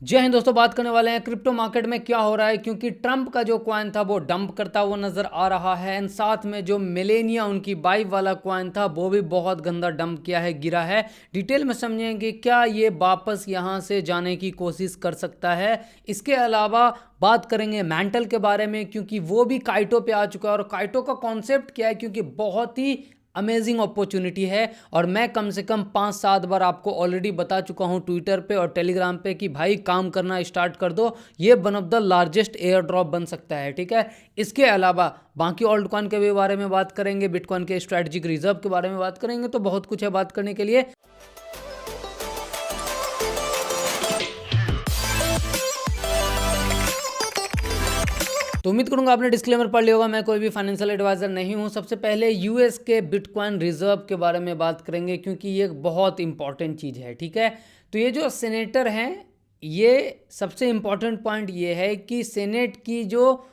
जय हिंद दोस्तों, बात करने वाले हैं क्रिप्टो मार्केट में क्या हो रहा है। क्योंकि ट्रंप का जो कॉइन था वो डंप करता हुआ नजर आ रहा है एंड साथ में जो मिलेनिया उनकी बाइव वाला कॉइन था वो भी बहुत गंदा डंप किया है, गिरा है। डिटेल में समझेंगे क्या ये वापस यहाँ से जाने की कोशिश कर सकता है। इसके अलावा बात करेंगे मेंटल के बारे में, क्योंकि वो भी काइटो पे आ चुका है और काइटो का कॉन्सेप्ट क्या है, क्योंकि बहुत ही अमेजिंग अपॉर्चुनिटी है। और मैं कम से कम 5-7 बार आपको ऑलरेडी बता चुका हूं ट्विटर पे और टेलीग्राम पे कि भाई काम करना स्टार्ट कर दो, ये one of the largest air drop बन सकता है। ठीक है, इसके अलावा बाकी ऑल्ट कॉइन के भी बारे में बात करेंगे, बिटकॉइन के स्ट्रेटेजिक रिजर्व के बारे में बात करेंगे, तो बहुत कुछ है बात करने के लिए। तो उम्मीद करूंगा आपने डिस्क्लेमर पढ़ लिया होगा। मैं कोई भी फाइनेंशियल एडवाइजर नहीं हूं। सबसे पहले यूएस के बिटकॉइन रिजर्व के बारे में बात करेंगे, क्योंकि ये एक बहुत इंपॉर्टेंट चीज़ है। ठीक है, तो ये जो सेनेटर हैं, ये सबसे इंपॉर्टेंट पॉइंट ये है कि सेनेट की जो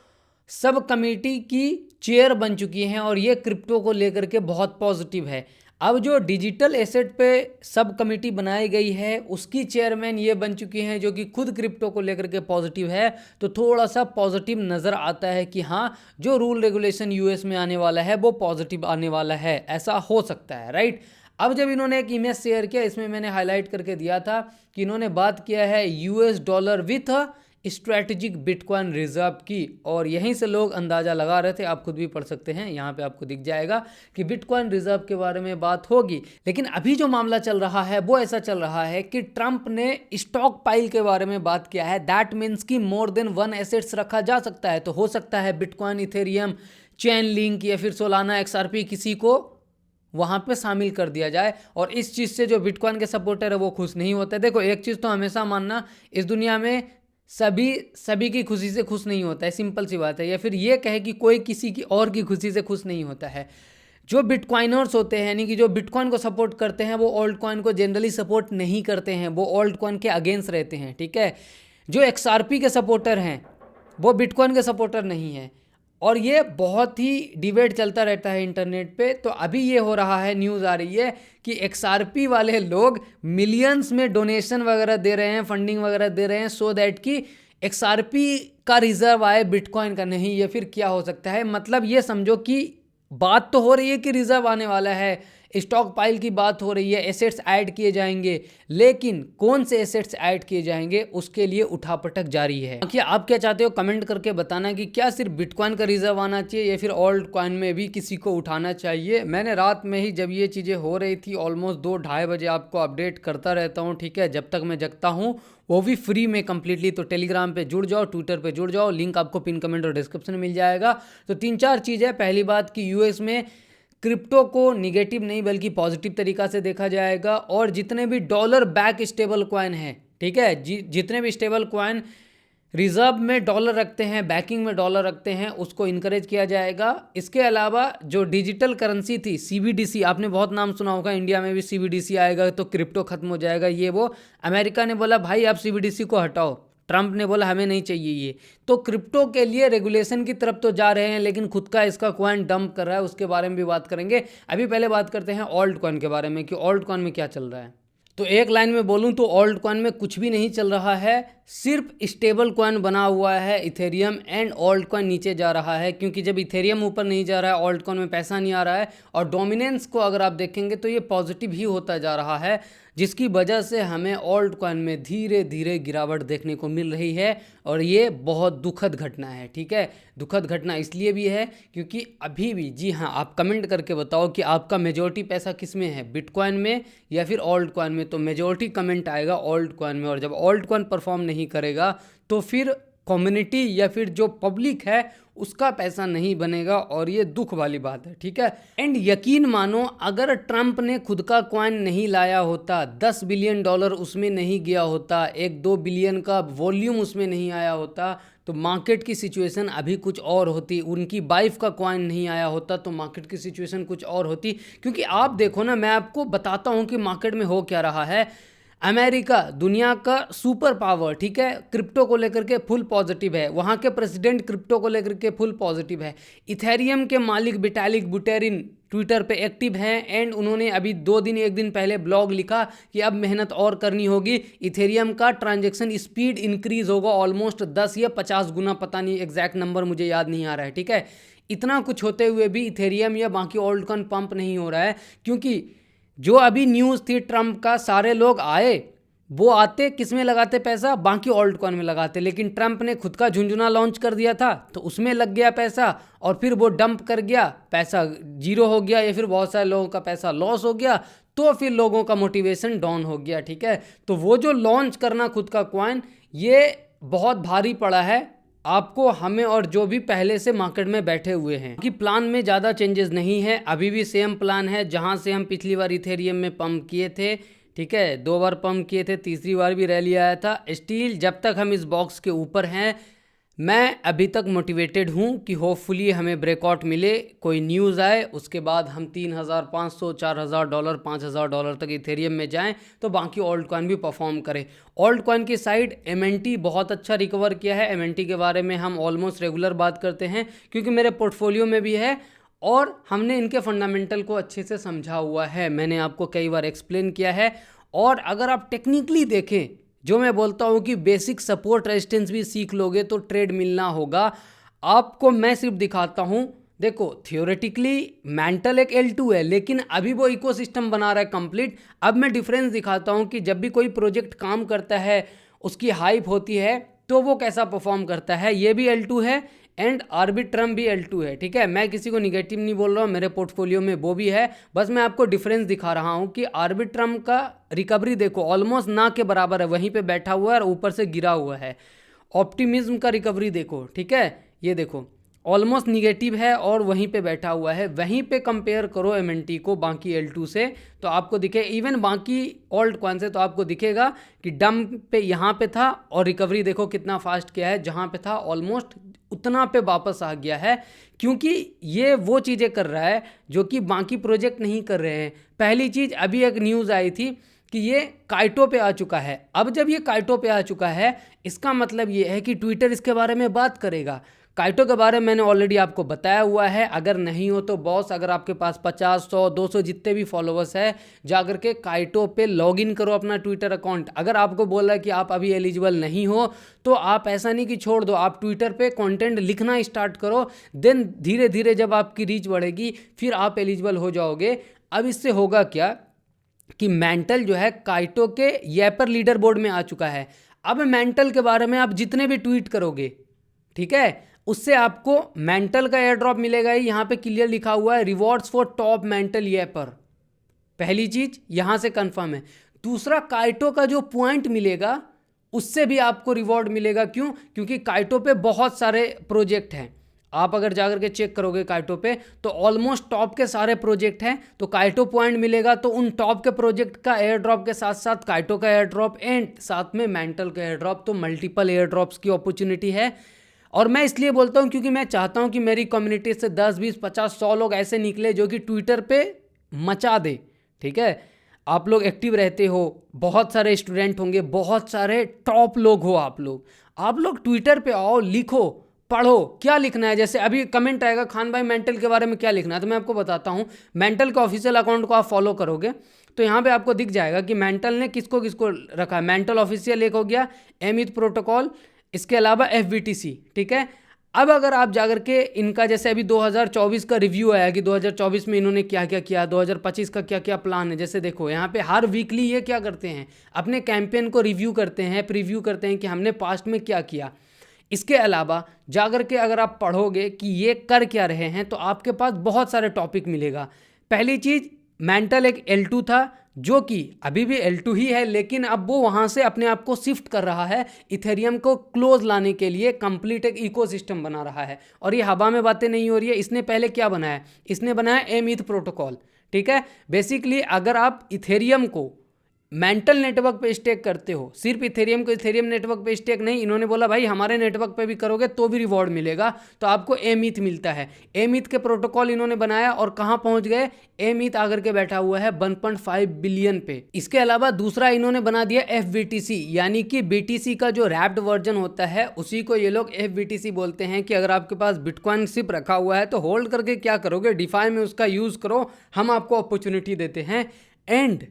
सब कमेटी की चेयर बन चुकी हैं और ये क्रिप्टो को लेकर के बहुत पॉजिटिव है। अब जो डिजिटल एसेट पे सब कमेटी बनाई गई है उसकी चेयरमैन ये बन चुकी हैं, जो कि खुद क्रिप्टो को लेकर के पॉजिटिव है। तो थोड़ा सा पॉजिटिव नज़र आता है कि हाँ, जो रूल रेगुलेशन यूएस में आने वाला है वो पॉजिटिव आने वाला है, ऐसा हो सकता है। राइट, अब जब इन्होंने एक इमेज शेयर किया, इसमें मैंने हाईलाइट करके दिया था कि इन्होंने बात किया है US dollar with strategic bitcoin reserve की, और यहीं से लोग अंदाज़ा लगा रहे थे। आप खुद भी पढ़ सकते हैं, यहाँ पे आपको दिख जाएगा कि बिटकॉइन रिजर्व के बारे में बात होगी। लेकिन अभी जो मामला चल रहा है वो ऐसा चल रहा है कि ट्रंप ने स्टॉक पाइल के बारे में बात किया है। दैट मीन्स कि मोर देन वन एसेट्स रखा जा सकता है। तो हो सकता है बिटकॉइन, इथेरियम, चेन लिंक या फिर सोलाना एक्सआरपी किसी को वहाँ पे शामिल कर दिया जाए। और इस चीज़ से जो बिटकॉइन के सपोर्टर है वो खुश नहीं होते। देखो, एक चीज़ तो हमेशा मानना, इस दुनिया में सभी की खुशी से खुश नहीं होता है, सिंपल सी बात है। या फिर ये कहे कि कोई किसी की और की खुशी से खुश नहीं होता है। जो बिटकॉइनर्स होते हैं, यानी कि जो बिटकॉइन को सपोर्ट करते हैं, वो ओल्ड कॉइन को जनरली सपोर्ट नहीं करते हैं, वो ओल्ड कॉइन के अगेंस्ट रहते हैं। ठीक है, जो एक्सआरपी के सपोर्टर हैं वो बिटकॉइन के सपोर्टर नहीं है। और ये बहुत ही डिबेट चलता रहता है इंटरनेट पे। तो अभी ये हो रहा है, न्यूज़ आ रही है कि एक्सआरपी वाले लोग मिलियंस में डोनेशन वगैरह दे रहे हैं, फंडिंग वगैरह दे रहे हैं, सो दैट कि एक्सआरपी का रिजर्व आए, बिटकॉइन का नहीं। या फिर क्या हो सकता है, मतलब ये समझो कि बात तो हो रही है कि रिजर्व आने वाला है, स्टॉक पाइल की बात हो रही है, एसेट्स ऐड किए जाएंगे, लेकिन कौन से एसेट्स ऐड किए जाएंगे उसके लिए उठापटक जारी है। क्या आप क्या चाहते हो, कमेंट करके बताना कि क्या सिर्फ बिटकॉइन का रिजर्व आना चाहिए या फिर ओल्ड कॉइन में भी किसी को उठाना चाहिए। मैंने रात में ही, जब ये चीज़ें हो रही थी, ऑलमोस्ट 2-2:30 बजे आपको अपडेट करता रहता हूँ। ठीक है, जब तक मैं जगता हूँ, वो भी फ्री में कंप्लीटली। तो टेलीग्राम पे जुड़ जाओ, ट्विटर पे जुड़ जाओ, लिंक आपको पिन कमेंट और डिस्क्रिप्शन में मिल जाएगा। तो 3-4 चीज़ है। पहली बात कि यूएस में क्रिप्टो को निगेटिव नहीं बल्कि पॉजिटिव तरीका से देखा जाएगा। और जितने भी डॉलर बैक स्टेबल कॉइन हैं, ठीक है, जितने भी स्टेबल कॉइन रिजर्व में डॉलर रखते हैं, बैकिंग में डॉलर रखते हैं, उसको इनकरेज किया जाएगा। इसके अलावा जो डिजिटल करेंसी थी सीबीडीसी, आपने बहुत नाम सुना होगा, इंडिया में भी सीबीडीसी आएगा तो क्रिप्टो खत्म हो जाएगा, ये वो। अमेरिका ने बोला भाई आप सीबीडीसी को हटाओ, ट्रंप ने बोला हमें नहीं चाहिए ये। तो क्रिप्टो के लिए रेगुलेशन की तरफ तो जा रहे हैं, लेकिन खुद का इसका कॉइन डंप कर रहा है, उसके बारे में भी बात करेंगे। अभी पहले बात करते हैं ओल्ड कॉइन के बारे में कि ओल्ड कॉइन में क्या चल रहा है। तो एक लाइन में बोलूं तो ओल्ड कॉइन में कुछ भी नहीं चल रहा है, सिर्फ स्टेबल कॉइन बना हुआ है इथेरियम, एंड ओल्ड कॉइन नीचे जा रहा है। क्योंकि जब इथेरियम ऊपर नहीं जा रहा है, ओल्ड कॉइन में पैसा नहीं आ रहा है, और डोमिनेंस को अगर आप देखेंगे तो ये पॉजिटिव ही होता जा रहा है, जिसकी वजह से हमें ओल्ड कॉइन में धीरे धीरे गिरावट देखने को मिल रही है। और ये बहुत दुखद घटना है। ठीक है, दुखद घटना इसलिए भी है क्योंकि अभी भी, जी हाँ, आप कमेंट करके बताओ कि आपका मेजॉरिटी पैसा किस में है, बिटकॉइन में या फिर ओल्ड कॉइन में। तो मेजॉरिटी कमेंट आएगा ओल्ड कॉइन में। और जब ओल्ड कॉइन परफॉर्म नहीं करेगा तो फिर कम्युनिटी या फिर जो पब्लिक है उसका पैसा नहीं बनेगा, और ये दुख वाली बात है। ठीक है, एंड यकीन मानो, अगर ट्रंप ने खुद का कॉइन नहीं लाया होता, 10 बिलियन डॉलर उसमें नहीं गया होता, 1-2 बिलियन का वॉल्यूम उसमें नहीं आया होता, तो मार्केट की सिचुएशन अभी कुछ और होती। उनकी वाइफ का कॉइन नहीं आया होता तो मार्केट की सिचुएशन कुछ और होती। क्योंकि आप देखो ना, मैं आपको बताता हूँ कि मार्केट में हो क्या रहा है। अमेरिका दुनिया का सुपर पावर, ठीक है, क्रिप्टो को लेकर के फुल पॉजिटिव है। वहाँ के प्रेसिडेंट क्रिप्टो को लेकर के फुल पॉजिटिव है। इथेरियम के मालिक विटालिक बुटेरिन ट्विटर पे एक्टिव हैं एंड उन्होंने अभी 1 दिन पहले ब्लॉग लिखा कि अब मेहनत और करनी होगी, इथेरियम का ट्रांजैक्शन स्पीड इंक्रीज होगा ऑलमोस्ट 10 या 50 गुना, पता नहीं एग्जैक्ट नंबर मुझे याद नहीं आ रहा है, ठीक है। इतना कुछ होते हुए भी इथेरियम या बाकी ओल्ड कॉइन पंप नहीं हो रहा है, क्योंकि जो अभी न्यूज़ थी ट्रंप का, सारे लोग आए, वो आते किस में लगाते पैसा, बाकी ओल्ड कॉइन में लगाते, लेकिन ट्रंप ने खुद का झुंझुना लॉन्च कर दिया था तो उसमें लग गया पैसा और फिर वो डंप कर गया, पैसा जीरो हो गया या फिर बहुत सारे लोगों का पैसा लॉस हो गया, तो फिर लोगों का मोटिवेशन डाउन हो गया, ठीक है। तो वो जो लॉन्च करना खुद का कॉइन, ये बहुत भारी पड़ा है आपको, हमें और जो भी पहले से मार्केट में बैठे हुए हैं, कि प्लान में ज़्यादा चेंजेस नहीं है, अभी भी सेम प्लान है जहां से हम पिछली बार इथेरियम में पंप किए थे, ठीक है, 2 बार पंप किए थे, तीसरी बार भी रैली आया था। स्टील जब तक हम इस बॉक्स के ऊपर हैं, मैं अभी तक मोटिवेटेड हूँ कि होपफुली हमें ब्रेकआउट मिले, कोई न्यूज़ आए, उसके बाद हम $3,500 $4,000 $5,000 तक इथेरियम में जाएं, तो बाकी ओल्ड कॉइन भी परफॉर्म करे। ओल्ड कॉइन की साइड एमएनटी बहुत अच्छा रिकवर किया है। एमएनटी के बारे में हम ऑलमोस्ट रेगुलर बात करते हैं क्योंकि मेरे पोर्टफोलियो में भी है और हमने इनके फंडामेंटल को अच्छे से समझा हुआ है, मैंने आपको कई बार एक्सप्लेन किया है। और अगर आप टेक्निकली देखें, जो मैं बोलता हूँ कि बेसिक सपोर्ट रेजिस्टेंस भी सीख लोगे तो ट्रेड मिलना होगा आपको। मैं सिर्फ दिखाता हूँ, देखो थियोरेटिकली मेंटल एक L2 है, लेकिन अभी वो इकोसिस्टम बना रहा है कंप्लीट। अब मैं डिफरेंस दिखाता हूँ कि जब भी कोई प्रोजेक्ट काम करता है, उसकी हाइप होती है, तो वो कैसा परफॉर्म करता है। ये भी L2 है एंड आर्बिट्रम भी L2 है, ठीक है। मैं किसी को निगेटिव नहीं बोल रहा हूँ, मेरे पोर्टफोलियो में वो भी है, बस मैं आपको डिफरेंस दिखा रहा हूँ कि आर्बिट्रम का रिकवरी देखो ऑलमोस्ट ना के बराबर है, वहीं पे बैठा हुआ है और ऊपर से गिरा हुआ है। ऑप्टिमिज्म का रिकवरी देखो, ठीक है, ये देखो ऑलमोस्ट निगेटिव है और वहीं पे बैठा हुआ है। वहीं पे कंपेयर करो एमएनटी को बाकी L2 से, तो आपको दिखे, इवन बाकी ओल्ड कॉइन से, तो आपको दिखेगा कि डंप पे यहाँ पे था और रिकवरी देखो कितना फास्ट किया है, जहाँ पे था ऑलमोस्ट उतना पे वापस आ गया है, क्योंकि ये वो चीज़ें कर रहा है जो कि बाकी प्रोजेक्ट नहीं कर रहे हैं। पहली चीज़, अभी एक न्यूज़ आई थी कि ये काइटो पे आ चुका है। अब जब ये काइटो पे आ चुका है, इसका मतलब ये है कि ट्विटर इसके बारे में बात करेगा। काइटो के बारे में मैंने ऑलरेडी आपको बताया हुआ है, अगर नहीं हो तो बॉस, अगर आपके पास 50 100 200 जितने भी फॉलोअर्स है, जाकर के काइटो पे लॉगिन करो अपना ट्विटर अकाउंट। अगर आपको बोला है कि आप अभी एलिजिबल नहीं हो, तो आप ऐसा नहीं कि छोड़ दो, आप ट्विटर पे कंटेंट लिखना स्टार्ट करो, देन धीरे धीरे जब आपकी रीच बढ़ेगी फिर आप एलिजिबल हो जाओगे। अब इससे होगा क्या कि मेंटल जो है काइटो के येपर लीडर बोर्ड में आ चुका है। अब मेंटल के बारे में आप जितने भी ट्वीट करोगे, ठीक है, उससे आपको मेंटल का एयर ड्रॉप मिलेगा ही। यहाँ पे क्लियर लिखा हुआ है रिवॉर्ड्स फॉर टॉप मेंटल येपर। पहली चीज यहाँ से कंफर्म है। दूसरा, काइटो का जो पॉइंट मिलेगा उससे भी आपको रिवॉर्ड मिलेगा। क्यों? क्योंकि काइटो पे बहुत सारे प्रोजेक्ट हैं। आप अगर जाकर के चेक करोगे काइटो पे, तो ऑलमोस्ट टॉप के सारे प्रोजेक्ट हैं, तो काइटो पॉइंट मिलेगा। तो उन टॉप के प्रोजेक्ट का एयर ड्रॉप के साथ साथ काइटो का एयर ड्रॉप एंड साथ में मेंटल का एयर ड्रॉप, तो मल्टीपल एयर ड्रॉप्स की अपॉर्चुनिटी है। और मैं इसलिए बोलता हूँ क्योंकि मैं चाहता हूँ कि मेरी कम्युनिटी से 10 20 50 100 लोग ऐसे निकले जो कि ट्विटर पे मचा दे, ठीक है। आप लोग एक्टिव रहते हो, बहुत सारे स्टूडेंट होंगे, बहुत सारे टॉप लोग हो आप लोग ट्विटर पे आओ, लिखो, पढ़ो, क्या लिखना है। जैसे अभी कमेंट आएगा खान भाई मेंटल के बारे में क्या लिखना है, तो मैं आपको बताता हूँ। मेंटल के ऑफिशियल अकाउंट को आप फॉलो करोगे तो यहाँ पे आपको दिख जाएगा कि मेंटल ने किसको किसको रखा है। मेंटल ऑफिशियल एक हो गया, एमिथ प्रोटोकॉल, इसके अलावा FBTC, ठीक है। अब अगर आप जाकर के इनका, जैसे अभी 2024 का रिव्यू आया कि 2024 में इन्होंने क्या क्या किया, 2025 का क्या क्या प्लान है। जैसे देखो यहाँ पे हर वीकली ये क्या करते हैं, अपने कैंपेन को रिव्यू करते हैं, प्रीव्यू करते हैं कि हमने पास्ट में क्या किया। इसके अलावा जाकर के अगर आप पढ़ोगे कि ये कर क्या रहे हैं, तो आपके पास बहुत सारे टॉपिक मिलेगा। पहली चीज़, मेंटल एक L2 था जो कि अभी भी L2 ही है, लेकिन अब वो वहाँ से अपने आप को शिफ्ट कर रहा है, इथेरियम को क्लोज लाने के लिए कंप्लीट एक इकोसिस्टम बना रहा है। और ये हवा में बातें नहीं हो रही है। इसने पहले क्या बनाया, इसने बनाया एमिथ प्रोटोकॉल, ठीक है। बेसिकली अगर आप इथेरियम को मेंटल नेटवर्क पे स्टेक करते हो, सिर्फ इथेरियम को इथेरियम नेटवर्क पे स्टेक नहीं, इन्होंने बोला भाई हमारे नेटवर्क पे भी करोगे तो भी रिवॉर्ड मिलेगा, तो आपको एमीथ मिलता है। एमीथ के प्रोटोकॉल इन्होंने बनाया और कहाँ पहुंच गए, एमीथ आकर के बैठा हुआ है 1.5 बिलियन पे। इसके अलावा दूसरा इन्होंने बना दिया FBTC, यानी कि BTC का जो रैप्ड वर्जन होता है उसी को ये लोग FBTC बोलते हैं, कि अगर आपके पास बिटकॉइन सिर्फ रखा हुआ है तो होल्ड करके क्या करोगे, डिफाई में उसका यूज करो, हम आपको अपॉर्चुनिटी देते हैं। एंड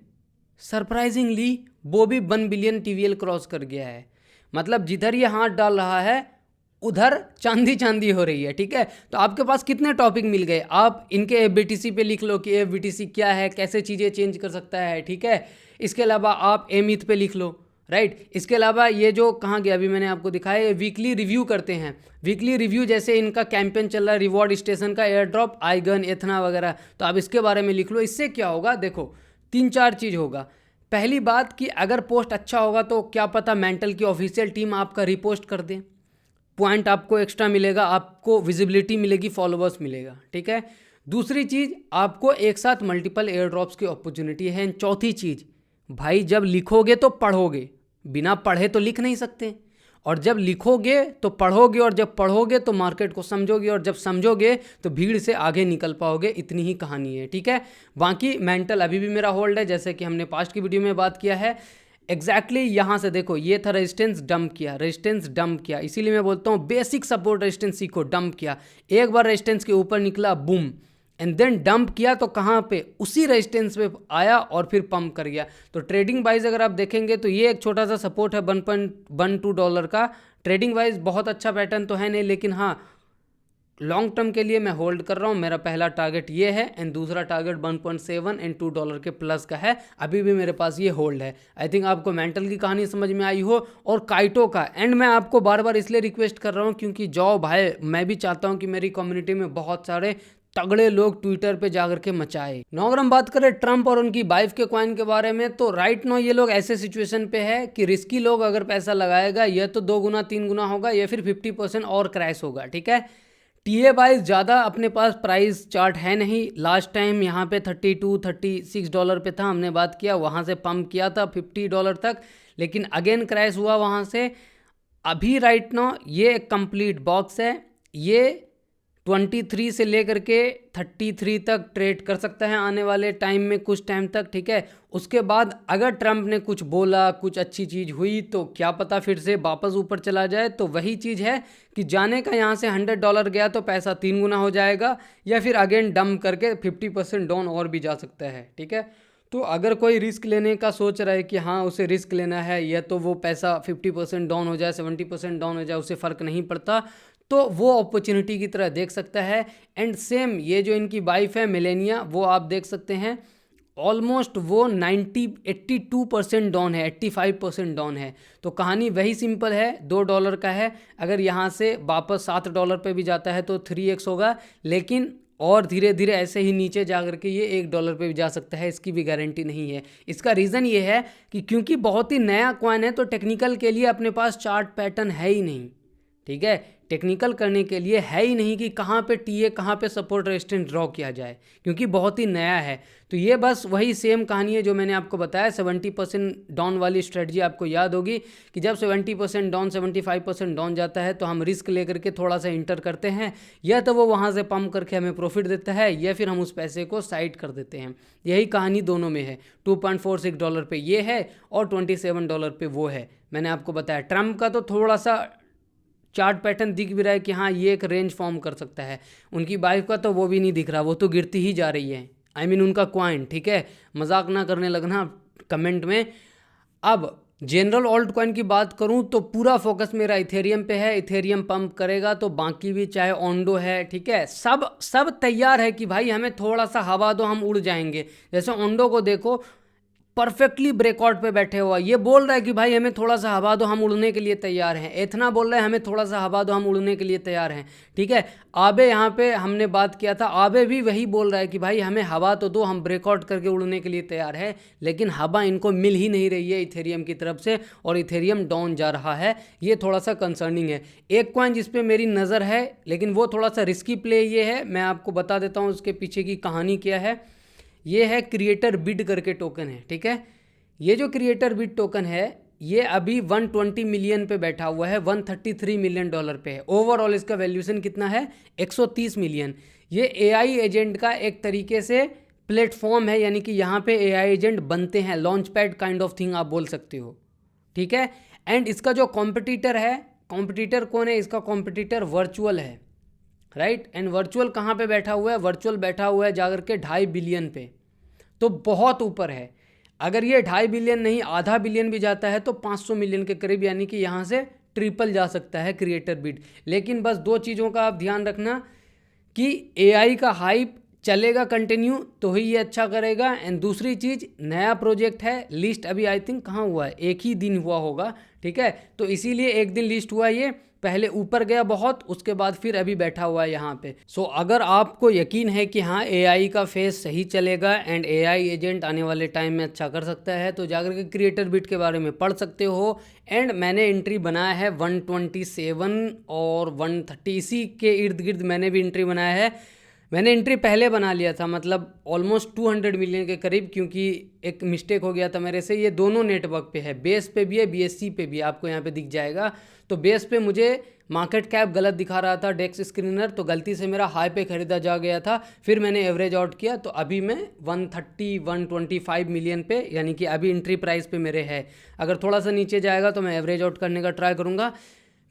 सरप्राइजिंगली वो भी 1 बिलियन TVL क्रॉस कर गया है। मतलब जिधर ये हाथ डाल रहा है उधर चांदी चांदी हो रही है, ठीक है। तो आपके पास कितने टॉपिक मिल गए, आप इनके FBTC पे लिख लो कि FBTC क्या है, कैसे चीज़ें चेंज कर सकता है, ठीक है। इसके अलावा आप एमीथ पे लिख लो, राइट। इसके अलावा ये जो कहाँ गया, अभी मैंने आपको दिखाया, ये वीकली रिव्यू करते हैं। वीकली रिव्यू जैसे इनका कैंपेन चल रहा है, रिवॉर्ड स्टेशन का, एयर ड्रॉप, आईगन, एथना वगैरह, तो आप इसके बारे में लिख लो। इससे क्या होगा, देखो 3-4 चीज़ होगा। पहली बात कि अगर पोस्ट अच्छा होगा तो क्या पता मेंटल की ऑफिशियल टीम आपका रिपोस्ट कर दे, पॉइंट आपको एक्स्ट्रा मिलेगा, आपको विजिबिलिटी मिलेगी, फॉलोवर्स मिलेगा, ठीक है। दूसरी चीज़, आपको एक साथ मल्टीपल एयर ड्रॉप्स की अपॉर्चुनिटी है। चौथी चीज़, भाई जब लिखोगे तो पढ़ोगे, बिना पढ़े तो लिख नहीं सकते, और जब लिखोगे तो पढ़ोगे, और जब पढ़ोगे तो मार्केट को समझोगे, और जब समझोगे तो भीड़ से आगे निकल पाओगे। इतनी ही कहानी है, ठीक है। बाकी मेंटल अभी भी मेरा होल्ड है, जैसे कि हमने पास्ट की वीडियो में बात किया है। एग्जैक्टली यहाँ से देखो, ये था रेजिस्टेंस, डंप किया, इसीलिए मैं बोलता हूँ बेसिक सपोर्ट रेजिस्टेंस सीखो। डंप किया, एक बार रेजिस्टेंस के ऊपर निकला, बूम, एंड देन डंप किया, तो कहाँ पे, उसी रेजिस्टेंस पे आया और फिर पंप कर गया। तो ट्रेडिंग वाइज अगर आप देखेंगे तो ये एक छोटा सा सपोर्ट है $1.12 का। ट्रेडिंग वाइज बहुत अच्छा पैटर्न तो है नहीं, लेकिन हाँ लॉन्ग टर्म के लिए मैं होल्ड कर रहा हूँ। मेरा पहला टारगेट ये है, एंड दूसरा टारगेट 1.7 एंड $2 के प्लस का है, अभी भी मेरे पास ये होल्ड है। आई थिंक आपको मेंटल की कहानी समझ में आई हो, और काइटो का। एंड मैं आपको बार बार इसलिए रिक्वेस्ट कर रहा हूँ क्योंकि जाओ भाई, मैं भी चाहता हूँ कि मेरी कम्युनिटी में बहुत सारे तगड़े लोग ट्विटर पे जाकर के मचाए। नो, अगर हम बात करें ट्रंप और उनकी वाइफ के कॉइन के बारे में, तो राइट नो ये लोग ऐसे सिचुएशन पे है कि रिस्की लोग अगर पैसा लगाएगा, यह तो 2 गुना 3 गुना होगा, या फिर 50% और क्रैश होगा, ठीक है। टीए वाइज ज़्यादा अपने पास प्राइस चार्ट है नहीं। लास्ट टाइम यहाँ पे $32-36 पे था, हमने बात किया, वहाँ से पंप किया था $50 तक, लेकिन अगेन क्रैश हुआ वहाँ से। अभी राइट नाउ ये एक कंप्लीट बॉक्स है, ये 23 से लेकर के 33 तक ट्रेड कर सकता है आने वाले टाइम में, कुछ टाइम तक, ठीक है। उसके बाद अगर ट्रंप ने कुछ बोला, कुछ अच्छी चीज़ हुई, तो क्या पता फिर से वापस ऊपर चला जाए। तो वही चीज़ है कि जाने का यहाँ से $100 गया तो पैसा 3 गुना हो जाएगा, या फिर अगेन डंप करके 50% डाउन और भी जा सकता है, ठीक है। तो अगर कोई रिस्क लेने का सोच रहा है कि हाँ उसे रिस्क लेना है, या तो वो पैसा 50% डाउन हो जाए, 70% डाउन हो जाए, उसे फ़र्क नहीं पड़ता, तो वो अपॉर्चुनिटी की तरह देख सकता है। एंड सेम ये जो इनकी वाइफ है मेलेनिया, वो आप देख सकते हैं ऑलमोस्ट वो 82% डाउन है, 85% डाउन है। तो कहानी वही सिंपल है, $2 का है। अगर यहाँ से वापस $7 पे भी जाता है तो 3x होगा, लेकिन और धीरे धीरे ऐसे ही नीचे जा करके ये $1 पे भी जा सकता है, इसकी भी गारंटी नहीं है। इसका रीज़न ये है कि क्योंकि बहुत ही नया कॉइन है, तो टेक्निकल के लिए अपने पास चार्ट पैटर्न है ही नहीं, ठीक है। टेक्निकल करने के लिए है ही नहीं कि कहाँ पे टीए, कहाँ पे सपोर्ट रेजिस्टेंस ड्रॉ किया जाए, क्योंकि बहुत ही नया है। तो ये बस वही सेम कहानी है जो मैंने आपको बताया। 70% डाउन वाली स्ट्रेटजी आपको याद होगी कि जब 70% डाउन, 75% डाउन जाता है तो हम रिस्क लेकर के थोड़ा सा इंटर करते हैं, या तो वो वहाँ से पंप करके हमें प्रॉफिट देता है, या फिर हम उस पैसे को साइड कर देते हैं। यही कहानी दोनों में है। $2.46 पे ये है और $27 पे वो है। मैंने आपको बताया ट्रम्प का तो थोड़ा सा चार्ट पैटर्न दिख भी रहा है कि हाँ ये एक रेंज फॉर्म कर सकता है। उनकी वाइफ का तो वो भी नहीं दिख रहा, वो तो गिरती ही जा रही है। आई मीन उनका कॉइन, ठीक है। मजाक ना करने लगना कमेंट में। अब जनरल ऑल्ट कॉइन की बात करूं तो पूरा फोकस मेरा इथेरियम पे है। इथेरियम पंप करेगा तो बाकी भी, चाहे ओंडो है, ठीक है, सब तैयार है कि भाई हमें थोड़ा सा हवा दो, हम उड़ जाएंगे। जैसे ओंडो को देखो, परफेक्टली ब्रेकआउट पे बैठे हुआ, ये बोल रहा है कि भाई हमें थोड़ा सा हवा दो, हम उड़ने के लिए तैयार हैं। एथना बोल रहा है हमें थोड़ा सा हवा दो, हम उड़ने के लिए तैयार हैं, ठीक है। आबे यहाँ पे हमने बात किया था, आबे भी वही बोल रहा है कि भाई हमें हवा तो दो, हम ब्रेकआउट करके उड़ने के लिए तैयार है। लेकिन हवा इनको मिल ही नहीं रही है इथेरियम की तरफ से, और इथेरियम डाउन जा रहा है। ये थोड़ा सा कंसर्निंग है। एक कॉइन जिस पे मेरी नज़र है, लेकिन वो थोड़ा सा रिस्की प्ले ये है, मैं आपको बता देता हूँ उसके पीछे की कहानी क्या है। ये है क्रिएटर बिड करके टोकन है, ठीक है। ये जो क्रिएटर बिट टोकन है ये अभी 120 मिलियन पे बैठा हुआ है, 133 मिलियन डॉलर पे है। ओवरऑल इसका वैल्यूएशन कितना है? 130 मिलियन। ये एआई एजेंट का एक तरीके से प्लेटफॉर्म है, यानी कि यहाँ पे एआई एजेंट बनते हैं, launch pad kind of thing आप बोल सकते हो, ठीक है। एंड इसका जो कॉम्पिटिटर है, कॉम्पिटिटर कौन है? इसका कॉम्पिटिटर वर्चुअल है, राइट। एंड वर्चुअल कहाँ पे बैठा हुआ है? वर्चुअल बैठा हुआ है जाकर के 2.5 बिलियन पे, तो बहुत ऊपर है। अगर ये 2.5 बिलियन नहीं, आधा बिलियन भी जाता है तो 500 मिलियन के करीब, यानी कि यहाँ से ट्रिपल जा सकता है क्रिएटर बिट। लेकिन बस 2 चीज़ों का आप ध्यान रखना कि एआई का हाइप चलेगा कंटिन्यू तो ही ये अच्छा करेगा। एंड दूसरी चीज़, नया प्रोजेक्ट है, लिस्ट अभी आई थिंक कहाँ हुआ है, एक ही दिन हुआ होगा, ठीक है। तो इसीलिए एक दिन लिस्ट हुआ, ये पहले ऊपर गया बहुत, उसके बाद फिर अभी बैठा हुआ है यहाँ पे। सो अगर आपको यकीन है कि हाँ एआई का फेस सही चलेगा एंड एआई एजेंट आने वाले टाइम में अच्छा कर सकता है, तो जाकर के क्रिएटर बिट के बारे में पढ़ सकते हो। एंड मैंने एंट्री बनाया है 127 और 130, इसी के इर्द गिर्द मैंने भी एंट्री बनाया है। मैंने एंट्री पहले बना लिया था, मतलब ऑलमोस्ट 200 मिलियन के करीब, क्योंकि एक मिस्टेक हो गया था मेरे से। ये दोनों नेटवर्क पे है, बेस पे भी है, बीएससी पे भी, आपको यहाँ पे दिख जाएगा। तो बेस पे मुझे मार्केट कैप गलत दिखा रहा था डेक्स स्क्रीनर, तो गलती से मेरा हाई पे खरीदा जा गया था। फिर मैंने एवरेज आउट किया, तो अभी मैं 125 मिलियन पे, यानी कि अभी एंट्री प्राइस पे मेरे है। अगर थोड़ा सा नीचे जाएगा तो मैं एवरेज आउट करने का ट्राई करूँगा।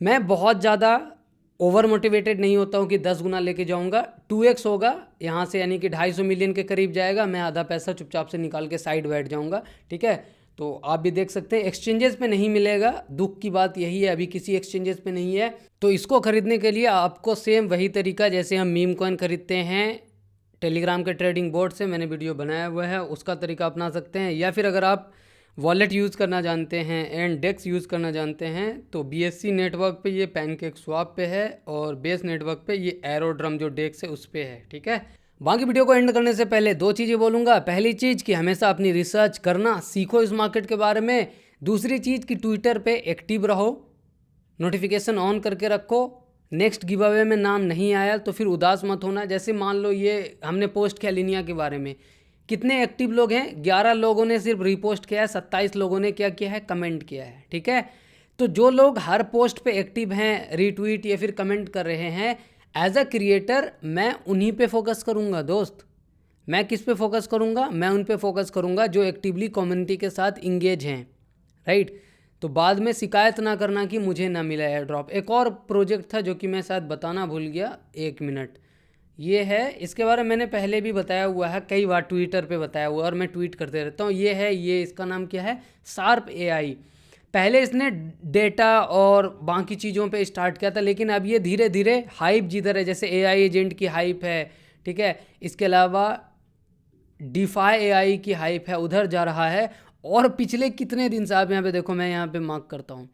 मैं बहुत ज़्यादा ओवर मोटिवेटेड नहीं होता हूँ कि 10 गुना लेके जाऊँगा, 2x होगा यहाँ से, यानी कि 250 मिलियन के करीब जाएगा। मैं आधा पैसा चुपचाप से निकाल के साइड बैठ जाऊँगा, ठीक है। तो आप भी देख सकते हैं, एक्सचेंजेस पे नहीं मिलेगा, दुख की बात यही है, अभी किसी एक्सचेंजेस पे नहीं है। तो इसको खरीदने के लिए आपको सेम वही तरीका जैसे हम मीम कॉइन खरीदते हैं टेलीग्राम के ट्रेडिंग बोर्ड से, मैंने वीडियो बनाया हुआ है, उसका तरीका अपना सकते हैं। या फिर अगर आप वॉलेट यूज़ करना जानते हैं एंड डेक्स यूज़ करना जानते हैं तो बीएससी नेटवर्क पे ये पैनकेक स्वैप पे है, और बेस नेटवर्क पे ये एरोड्रम जो डेक्स है उस पे है, ठीक है। बाकी वीडियो को एंड करने से पहले 2 चीज़ें बोलूँगा। पहली चीज़ कि हमेशा अपनी रिसर्च करना सीखो इस मार्केट के बारे में। दूसरी चीज़ कि ट्विटर पे एक्टिव रहो, नोटिफिकेशन ऑन करके रखो। नेक्स्ट गिव अवे में नाम नहीं आया तो फिर उदास मत होना। जैसे मान लो ये हमने पोस्ट किया लिनिया के बारे में, कितने एक्टिव लोग हैं? 11 लोगों ने सिर्फ रीपोस्ट किया है, 27 लोगों ने क्या किया है? कमेंट किया है, ठीक है। तो जो लोग हर पोस्ट पे एक्टिव हैं, रीट्वीट या फिर कमेंट कर रहे हैं, एज अ क्रिएटर मैं उन्हीं पे फोकस करूँगा दोस्त। मैं किस पे फोकस करूँगा? मैं उन पे फोकस करूँगा जो एक्टिवली कम्युनिटी के साथ इंगेज हैं, राइट। तो बाद में शिकायत ना करना कि मुझे ना मिला एयर ड्रॉप। एक और प्रोजेक्ट था जो कि मैं शायद बताना भूल गया, 1 मिनट, ये है, इसके बारे में मैंने पहले भी बताया हुआ है, कई बार ट्विटर पे बताया हुआ है और मैं ट्वीट करते रहता हूँ। ये है, ये इसका नाम क्या है? Sharp AI. पहले इसने डेटा और बाकी चीज़ों पे स्टार्ट किया था, लेकिन अब ये धीरे धीरे हाइप जिधर है, जैसे एआई एजेंट की हाइप है, ठीक है, इसके अलावा डिफाई एआई की हाइप है, उधर जा रहा है। और पिछले कितने दिन से, आप यहाँ पे देखो, मैं यहाँ पे मार्क करता हूँ,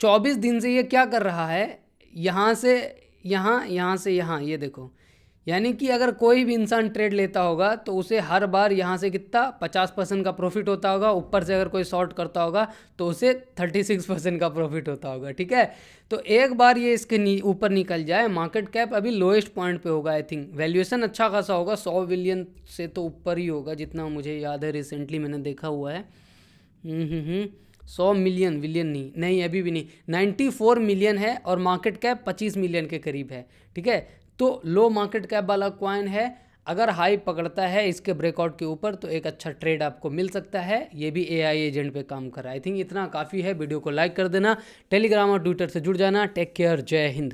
24 दिन से ये क्या कर रहा है, यहाँ से यहाँ, यहाँ से यहाँ, ये देखो। यानी कि अगर कोई भी इंसान ट्रेड लेता होगा तो उसे हर बार यहाँ से कितना 50% का प्रॉफिट होता होगा, ऊपर से अगर कोई शॉर्ट करता होगा तो उसे 36% का प्रॉफिट होता होगा, ठीक है। तो एक बार ये इसके ऊपर निकल जाए, मार्केट कैप अभी लोएस्ट पॉइंट पे होगा, आई थिंक वैल्यूएशन अच्छा खासा होगा, 100 बिलियन से तो ऊपर ही होगा जितना मुझे याद है, रिसेंटली मैंने देखा हुआ है। 100 मिलियन, विलियन नहीं अभी भी नहीं, 94 मिलियन है और मार्केट कैप 25 मिलियन के करीब है, ठीक है। तो लो मार्केट कैप वाला कॉइन है, अगर हाई पकड़ता है इसके ब्रेकआउट के ऊपर तो एक अच्छा ट्रेड आपको मिल सकता है। ये भी एआई एजेंट पे काम कर रहा है। आई थिंक इतना काफ़ी है। वीडियो को लाइक कर देना, टेलीग्राम और ट्विटर से जुड़ जाना। टेक केयर, जय हिंद।